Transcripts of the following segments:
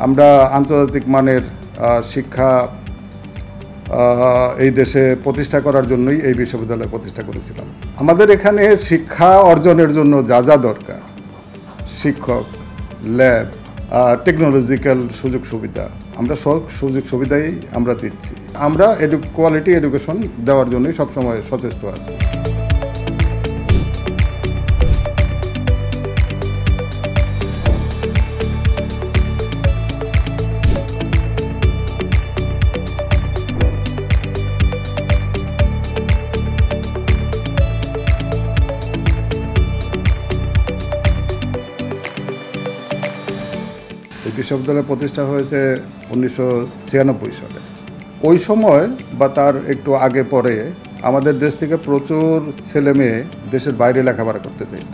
আমরা আন্তর্জাতিক মানের শিক্ষা এই দেশে প্রতিষ্ঠা করার জন্যই এই বিশ্ববিদ্যালয় প্রতিষ্ঠা করেছিলাম। আমাদের এখানে শিক্ষা অর্জনের জন্য যা যা দরকার, শিক্ষক, ল্যাব, টেকনোলজিক্যাল সুযোগ সুবিধা, আমরা সব সুযোগ সুবিধাই আমরা দিচ্ছি। আমরা কোয়ালিটি এডুকেশন দেওয়ার জন্যই সবসময় সচেষ্ট আছি। এই বিশ্ববিদ্যালয় প্রতিষ্ঠা হয়েছে 1996 সালে। ওই সময় বা তার একটু আগে পরে আমাদের দেশ থেকে প্রচুর ছেলে মেয়ে দেশের বাইরে লেখাপড়া করতে চাইত।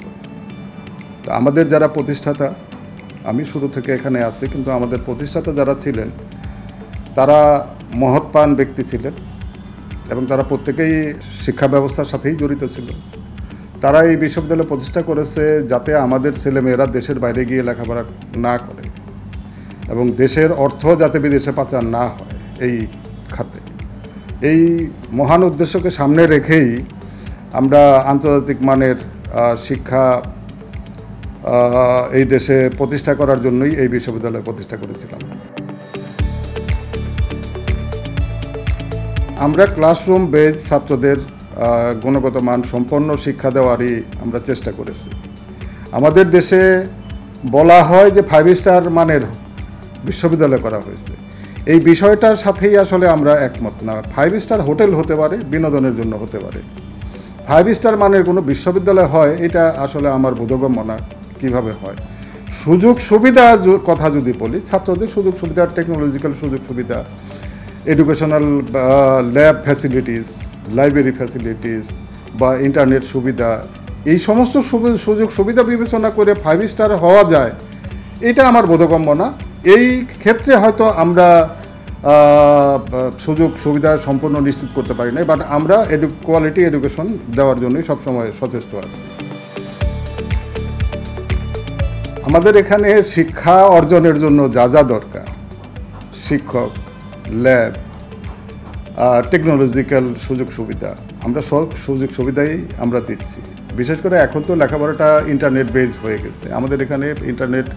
তো আমাদের যারা প্রতিষ্ঠাতা, আমি শুরু থেকে এখানে আছি, কিন্তু আমাদের প্রতিষ্ঠাতা যারা ছিলেন তারা মহৎপান ব্যক্তি ছিলেন এবং তারা প্রত্যেকেই শিক্ষা ব্যবস্থার সাথেই জড়িত ছিল। তারা এই বিশ্ববিদ্যালয় প্রতিষ্ঠা করেছে যাতে আমাদের ছেলেমেয়েরা দেশের বাইরে গিয়ে লেখাপড়া না করে এবং দেশের অর্থ যাতে বিদেশে পাচার না হয় এই খাতে। এই মহান উদ্দেশ্যকে সামনে রেখেই আমরা আন্তর্জাতিক মানের শিক্ষা এই দেশে প্রতিষ্ঠা করার জন্যই এই বিশ্ববিদ্যালয় প্রতিষ্ঠা করেছিলাম। আমরা ক্লাসরুম বেজ ছাত্রদের গুণগত মান সম্পন্ন শিক্ষা দেওয়ারই আমরা চেষ্টা করেছি। আমাদের দেশে বলা হয় যে 5 স্টার মানের বিশ্ববিদ্যালয় করা হয়েছে। এই বিষয়টার সাথেই আসলে আমরা একমত না। 5 স্টার হোটেল হতে পারে, বিনোদনের জন্য হতে পারে। 5 স্টার মানের কোনো বিশ্ববিদ্যালয় হয় এটা আসলে আমার বোধগম্য না। কীভাবে হয়? সুযোগ সুবিধা কথা যদি বলি, ছাত্রদের সুযোগ সুবিধা, টেকনোলজিক্যাল সুযোগ সুবিধা, educational lab facilities, library facilities বা ইন্টারনেট সুবিধা, এই সমস্ত সুযোগ সুবিধা বিবেচনা করে 5 স্টার হওয়া যায় এটা আমার বোধগম্য না। এই ক্ষেত্রে হয়তো আমরা সুযোগ সুবিধা সম্পূর্ণ নিশ্চিত করতে পারি না, বাট আমরা কোয়ালিটি এডুকেশন দেওয়ার জন্যই সবসময় সচেষ্ট আছি। আমাদের এখানে শিক্ষা অর্জনের জন্য যা যা দরকার, শিক্ষক, ল্যাব, টেকনোলজিক্যাল সুযোগ সুবিধা, আমরা সব সুযোগ সুবিধাই আমরা দিচ্ছি। বিশেষ করে এখন তো লেখাপড়াটা ইন্টারনেট বেজ হয়ে গেছে। আমাদের এখানে ইন্টারনেট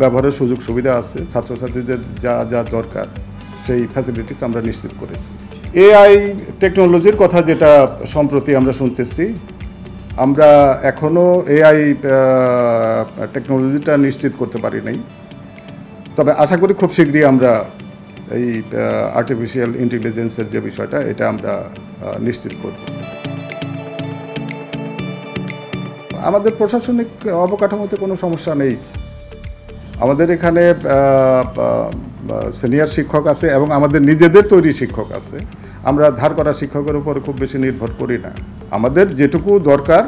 ব্যবহারের সুযোগ সুবিধা আছে। ছাত্রছাত্রীদের যা যা দরকার সেই ফ্যাসিলিটিস আমরা নিশ্চিত করেছি। এআই টেকনোলজির কথা যেটা সম্প্রতি আমরা শুনতেছি, আমরা এখনও এআই টেকনোলজিটা নিশ্চিত করতে পারি নাই। তবে আশা করি খুব শীঘ্রই আমরা এই আর্টিফিশিয়াল ইন্টেলিজেন্সের যে বিষয়টা এটা আমরা নিশ্চিত করব। আমাদের প্রশাসনিক অবকাঠামোতে কোনো সমস্যা নেই। আমাদের এখানে সিনিয়র শিক্ষক আছে এবং আমাদের নিজেদের তৈরি শিক্ষক আছে। আমরা ধার করা শিক্ষকের উপর খুব বেশি নির্ভর করি না। আমাদের যেটুকু দরকার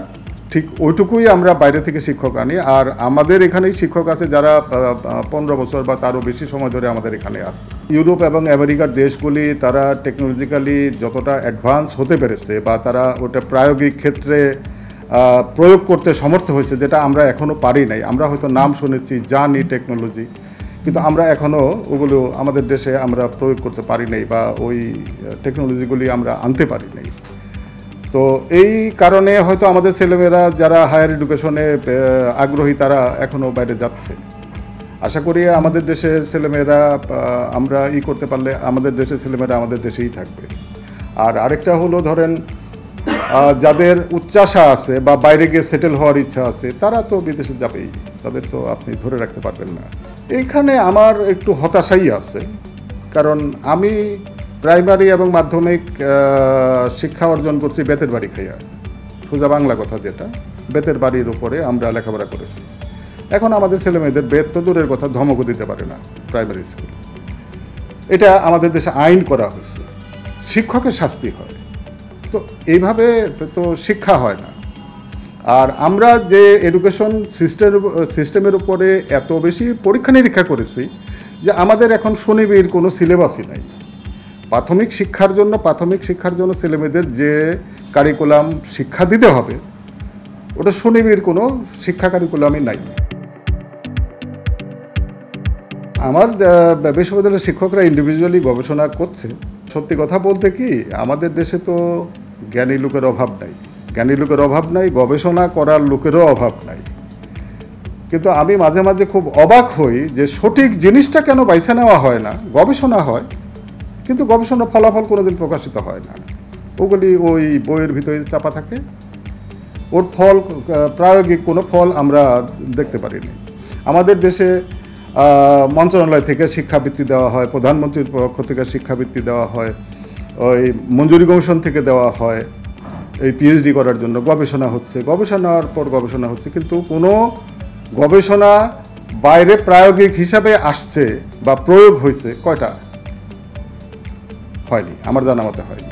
ঠিক ওইটুকুই আমরা বাইরে থেকে শিক্ষক আনি। আর আমাদের এখানেই শিক্ষক আছে যারা 15 বছর বা তারও বেশি সময় ধরে আমাদের এখানে আছে। ইউরোপ এবং আমেরিকার দেশগুলি তারা টেকনোলজিক্যালি যতটা অ্যাডভান্স হতে পেরেছে বা তারা ওটা প্রায়োগিক ক্ষেত্রে প্রয়োগ করতে সমর্থ হয়েছে, যেটা আমরা এখনও পারি নাই। আমরা হয়তো নাম শুনেছি, জানি টেকনোলজি, কিন্তু আমরা এখনও ওগুলো আমাদের দেশে আমরা প্রয়োগ করতে পারি নাই বা ওই টেকনোলজিগুলি আমরা আনতে পারি নাই। তো এই কারণে হয়তো আমাদের ছেলেমেয়েরা যারা হায়ার এডুকেশনে আগ্রহী তারা এখনও বাইরে যাচ্ছে। আশা করি আমাদের দেশের ছেলেমেয়েরা আমরা করতে পারলে আমাদের দেশের ছেলেমেয়েরা আমাদের দেশেই থাকবে। আর আরেকটা হলো, ধরেন যাদের উচ্চাশা আছে বা বাইরে গিয়ে সেটেল হওয়ার ইচ্ছা আছে তারা তো বিদেশে যাবেই, তাদের তো আপনি ধরে রাখতে পারবেন না। এইখানে আমার একটু হতাশাই আছে, কারণ আমি প্রাইমারি এবং মাধ্যমিক শিক্ষা অর্জন করছি বেতের বাড়ি খাইয়া, সোজা বাংলা কথা যেটা, বেতের বাড়ির উপরে আমরা লেখাপড়া করেছি। এখন আমাদের ছেলেমেয়েদের বেত তো দূরের কথা, ধমকও দিতে পারে না প্রাইমারি স্কুলে। এটা আমাদের দেশে আইন করা হয়েছে, শিক্ষকের শাস্তি হয়। তো এইভাবে তো শিক্ষা হয় না। আর আমরা যে এডুকেশন সিস্টেমের উপরে এত বেশি পরীক্ষা নিরীক্ষা করেছি যে আমাদের এখন সুনিবিড় কোনো সিলেবাসই নাই। প্রাথমিক শিক্ষার জন্য ছেলেমেয়েদের যে কারিকুলাম শিক্ষা দিতে হবে ওটা সুনিবিড় কোনো শিক্ষা কারিকুলামই নাই। আমার বিশ্ববিদ্যালয়ের শিক্ষকরা ইন্ডিভিজুয়ালি গবেষণা করছে। সত্যি কথা বলতে কি, আমাদের দেশে তো জ্ঞানী লোকের অভাব নাই, জ্ঞানী লোকের অভাব নাই, গবেষণা করার লোকেরও অভাব নাই। কিন্তু আমি মাঝে মাঝে খুব অবাক হই যে সঠিক জিনিসটা কেন বাইছে নেওয়া হয় না। গবেষণা হয়, কিন্তু গবেষণার ফলাফল কোনোদিন প্রকাশিত হয় না, ওগুলি ওই বইয়ের ভিতরে চাপা থাকে। ওর ফল, প্রায়োগিক কোনো ফল আমরা দেখতে পারিনি। আমাদের দেশে মন্ত্রণালয় থেকে শিক্ষাবৃত্তি দেওয়া হয়, প্রধানমন্ত্রীর পক্ষ থেকে শিক্ষাবৃত্তি দেওয়া হয়, ওই মঞ্জুরি কমিশন থেকে দেওয়া হয় এই পিএইচডি করার জন্য। গবেষণা হচ্ছে, গবেষণার পর গবেষণা হচ্ছে, কিন্তু কোনো গবেষণা বাইরে প্রায়োগিক হিসাবে আসছে বা প্রয়োগ হয়েছে কয়টা? হয়নি, আমার জানা মতে হয়নি।